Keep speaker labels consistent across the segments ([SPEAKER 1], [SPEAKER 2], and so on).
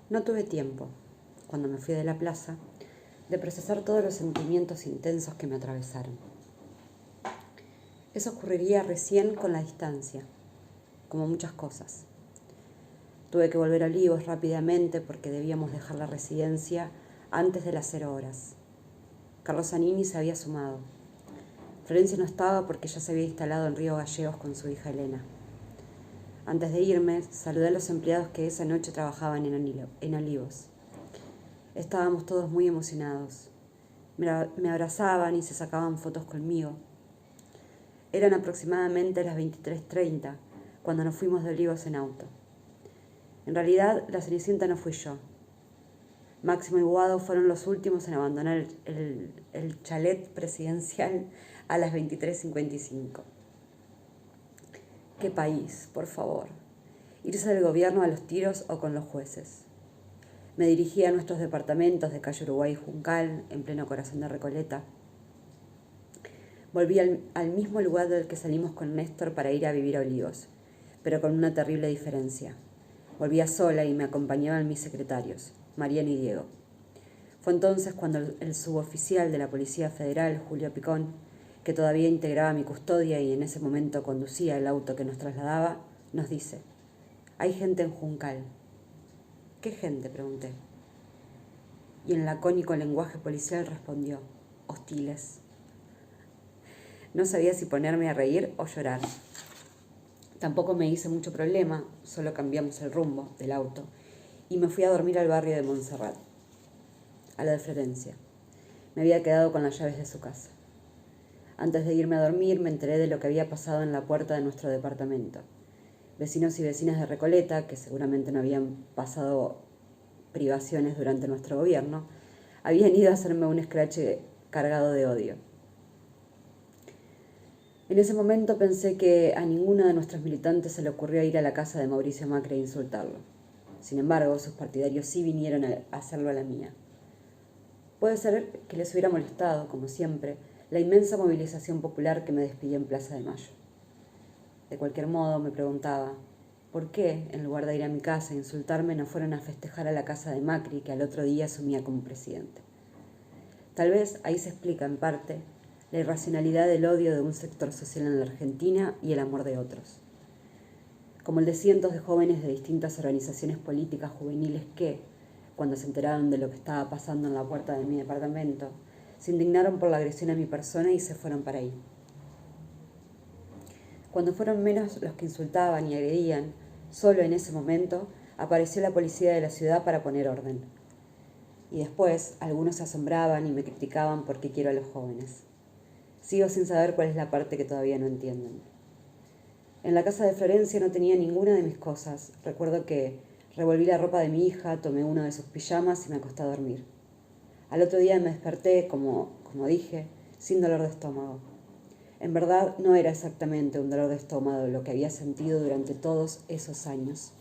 [SPEAKER 1] No tuve tiempo, cuando me fui de la plaza, de procesar todos los sentimientos intensos que me atravesaron. Eso ocurriría recién con la distancia, como muchas cosas. Tuve que volver a Olivos rápidamente porque debíamos dejar la residencia antes de las 0 horas. Carlos Zanini se había sumado. Florencia no estaba porque ya se había instalado en Río Gallegos con su hija Elena. Antes de irme, saludé a los empleados que esa noche trabajaban en Olivos. Estábamos todos muy emocionados. Me abrazaban y se sacaban fotos conmigo. Eran aproximadamente las 23:30 cuando nos fuimos de Olivos en auto. En realidad, la Cenicienta no fui yo. Máximo y Guado fueron los últimos en abandonar el chalet presidencial a las 23:55. ¿Qué país, por favor? Irse del gobierno a los tiros o con los jueces. Me dirigí a nuestros departamentos de Calle Uruguay y Juncal, en pleno corazón de Recoleta. Volví al mismo lugar del que salimos con Néstor para ir a vivir a Olivos, pero con una terrible diferencia. Volvía sola y me acompañaban mis secretarios, Mariana y Diego. Fue entonces cuando el suboficial de la Policía Federal, Julio Picón, que todavía integraba mi custodia y en ese momento conducía el auto que nos trasladaba, nos dice: «Hay gente en Juncal». «¿Qué gente?», pregunté. Y en lacónico lenguaje policial respondió: «Hostiles». No sabía si ponerme a reír o llorar. Tampoco me hice mucho problema, solo cambiamos el rumbo del auto y me fui a dormir al barrio de Montserrat, a la de Florencia. Me había quedado con las llaves de su casa. Antes de irme a dormir me enteré de lo que había pasado en la puerta de nuestro departamento. Vecinos y vecinas de Recoleta, que seguramente no habían pasado privaciones durante nuestro gobierno, habían ido a hacerme un escrache cargado de odio. En ese momento pensé que a ninguno de nuestros militantes se le ocurrió ir a la casa de Mauricio Macri e insultarlo. Sin embargo, sus partidarios sí vinieron a hacerlo a la mía. Puede ser que les hubiera molestado, como siempre, la inmensa movilización popular que me despidió en Plaza de Mayo. De cualquier modo, me preguntaba, ¿por qué, en lugar de ir a mi casa e insultarme, no fueron a festejar a la casa de Macri, que al otro día asumía como presidente? Tal vez ahí se explica, en parte, la irracionalidad del odio de un sector social en la Argentina y el amor de otros. Como el de cientos de jóvenes de distintas organizaciones políticas juveniles que, cuando se enteraron de lo que estaba pasando en la puerta de mi departamento, se indignaron por la agresión a mi persona y se fueron para ahí. Cuando fueron menos los que insultaban y agredían, solo en ese momento apareció la policía de la ciudad para poner orden. Y después algunos se asombraban y me criticaban porque quiero a los jóvenes. Sigo sin saber cuál es la parte que todavía no entienden. En la casa de Florencia no tenía ninguna de mis cosas. Recuerdo que revolví la ropa de mi hija, tomé uno de sus pijamas y me acosté a dormir. Al otro día me desperté, como dije, sin dolor de estómago. En verdad no era exactamente un dolor de estómago lo que había sentido durante todos esos años,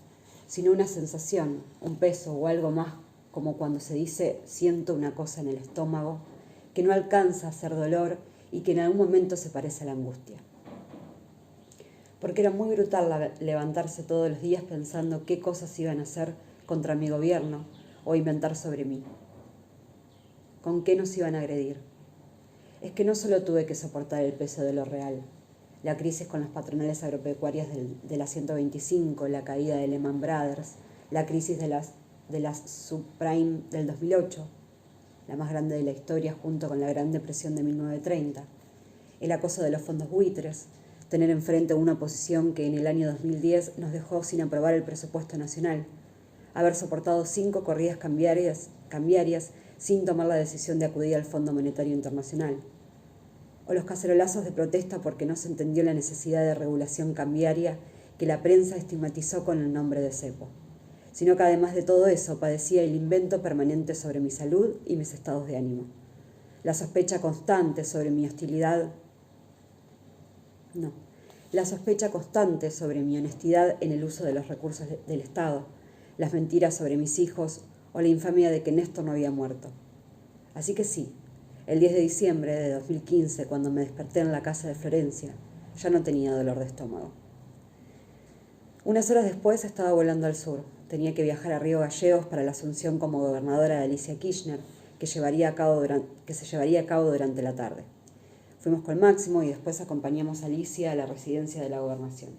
[SPEAKER 1] sino una sensación, un peso o algo más, como cuando se dice siento una cosa en el estómago, que no alcanza a ser dolor y que en algún momento se parece a la angustia. Porque era muy brutal levantarse todos los días pensando qué cosas iban a hacer contra mi gobierno o inventar sobre mí. ¿Con qué nos iban a agredir? Es que no solo tuve que soportar el peso de lo real, la crisis con las patronales agropecuarias de la 125, la caída de Lehman Brothers, la crisis de las subprime del 2008, la más grande de la historia junto con la Gran Depresión de 1930, el acoso de los fondos buitres, tener enfrente una oposición que en el año 2010 nos dejó sin aprobar el presupuesto nacional, haber soportado 5 corridas cambiarias sin tomar la decisión de acudir al Fondo Monetario Internacional, o los cacerolazos de protesta porque no se entendió la necesidad de regulación cambiaria que la prensa estigmatizó con el nombre de cepo, sino que además de todo eso padecía el invento permanente sobre mi salud y mis estados de ánimo, la sospecha constante sobre mi honestidad en el uso de los recursos del Estado, las mentiras sobre mis hijos o la infamia de que Néstor no había muerto. Así que sí, el 10 de diciembre de 2015, cuando me desperté en la casa de Florencia, ya no tenía dolor de estómago. Unas horas después estaba volando al sur. tenía que viajar a Río Gallegos para la asunción como gobernadora de Alicia Kirchner, que se llevaría a cabo durante la tarde. Fuimos con Máximo y después acompañamos a Alicia a la residencia de la gobernación.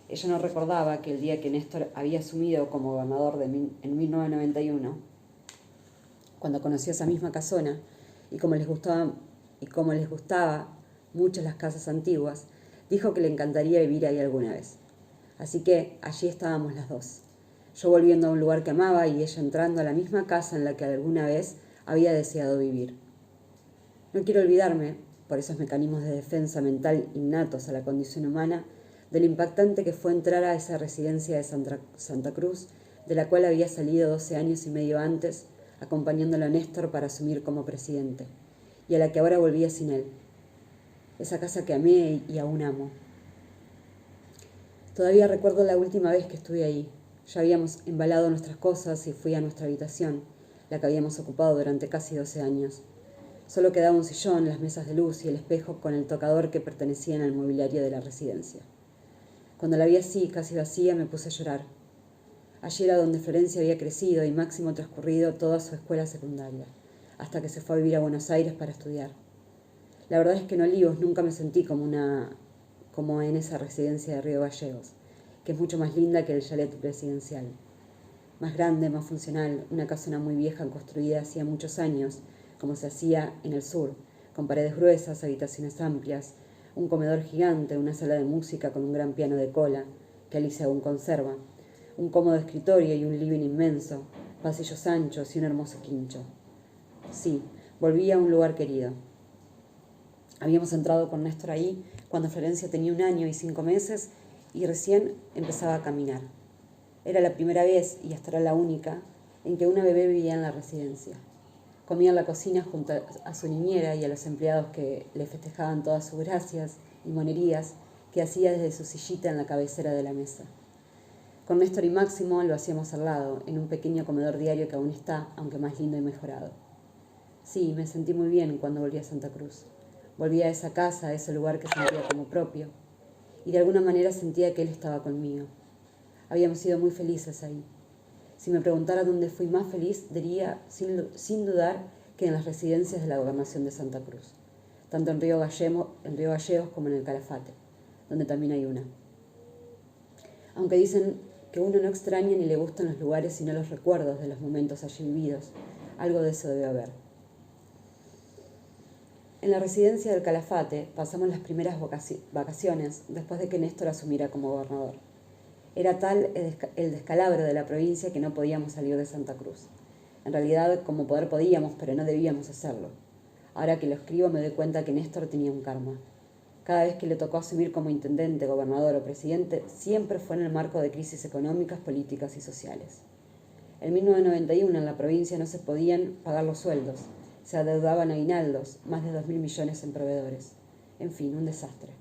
[SPEAKER 1] Ella no recordaba que el día que Néstor había asumido como gobernador en 1991, cuando conoció esa misma casona, y como les gustaba mucho las casas antiguas, dijo que le encantaría vivir ahí alguna vez. Así que allí estábamos las dos. Yo volviendo a un lugar que amaba y ella entrando a la misma casa en la que alguna vez había deseado vivir. No quiero olvidarme, por esos mecanismos de defensa mental innatos a la condición humana, de lo impactante que fue entrar a esa residencia de Santa Cruz, de la cual había salido 12 años y medio antes, acompañándolo a Néstor para asumir como presidente, y a la que ahora volvía sin él. Esa casa que amé y aún amo. Todavía recuerdo la última vez que estuve ahí. Ya habíamos embalado nuestras cosas y fui a nuestra habitación, la que habíamos ocupado durante casi 12 años. Solo quedaba un sillón, las mesas de luz y el espejo con el tocador que pertenecían al mobiliario de la residencia. Cuando la vi así, casi vacía, me puse a llorar. Allí era donde Florencia había crecido y Máximo transcurrido toda su escuela secundaria, hasta que se fue a vivir a Buenos Aires para estudiar. La verdad es que en Olivos nunca me sentí como en esa residencia de Río Gallegos, que es mucho más linda que el chalet presidencial. Más grande, más funcional, una casona muy vieja construida hacía muchos años, como se hacía en el sur, con paredes gruesas, habitaciones amplias, un comedor gigante, una sala de música con un gran piano de cola, que Alicia aún conserva, un cómodo escritorio y un living inmenso, pasillos anchos y un hermoso quincho. Sí, volví a un lugar querido. Habíamos entrado con Néstor ahí cuando Florencia tenía 1 año y 5 meses y recién empezaba a caminar. Era la primera vez, y hasta era la única, en que una bebé vivía en la residencia. Comía en la cocina junto a su niñera y a los empleados que le festejaban todas sus gracias y monerías que hacía desde su sillita en la cabecera de la mesa. Con Néstor y Máximo lo hacíamos al lado, en un pequeño comedor diario que aún está, aunque más lindo y mejorado. Sí, me sentí muy bien cuando volví a Santa Cruz. Volví a esa casa, a ese lugar que sentía como propio, y de alguna manera sentía que él estaba conmigo. Habíamos sido muy felices ahí. Si me preguntara dónde fui más feliz, diría sin dudar que en las residencias de la Gobernación de Santa Cruz, tanto en Río Gallegos como en el Calafate, donde también hay una. Aunque dicen que uno no extraña ni le gustan los lugares sino los recuerdos de los momentos allí vividos, algo de eso debe haber. En la residencia del Calafate pasamos las primeras vacaciones después de que Néstor asumiera como gobernador. Era tal el descalabro de la provincia que no podíamos salir de Santa Cruz. En realidad, como poder podíamos, pero no debíamos hacerlo. Ahora que lo escribo me doy cuenta que Néstor tenía un karma. Cada vez que le tocó asumir como intendente, gobernador o presidente, siempre fue en el marco de crisis económicas, políticas y sociales. En 1991 en la provincia no se podían pagar los sueldos, se adeudaban aguinaldos, más de 2.000 millones en proveedores. En fin, un desastre.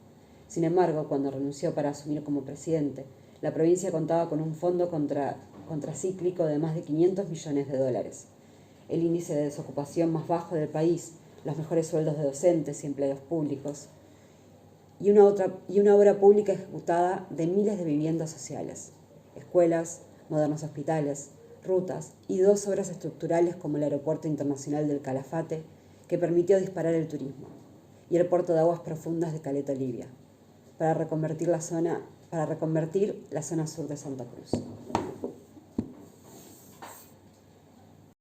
[SPEAKER 1] Sin embargo, cuando renunció para asumir como presidente, la provincia contaba con un fondo contracíclico de más de 500 millones de dólares, el índice de desocupación más bajo del país, los mejores sueldos de docentes y empleados públicos, y una obra pública ejecutada de miles de viviendas sociales, escuelas, modernos hospitales, rutas y 2 obras estructurales como el Aeropuerto Internacional del Calafate, que permitió disparar el turismo, y el puerto de aguas profundas de Caleta Olivia, para reconvertir la zona sur de Santa Cruz.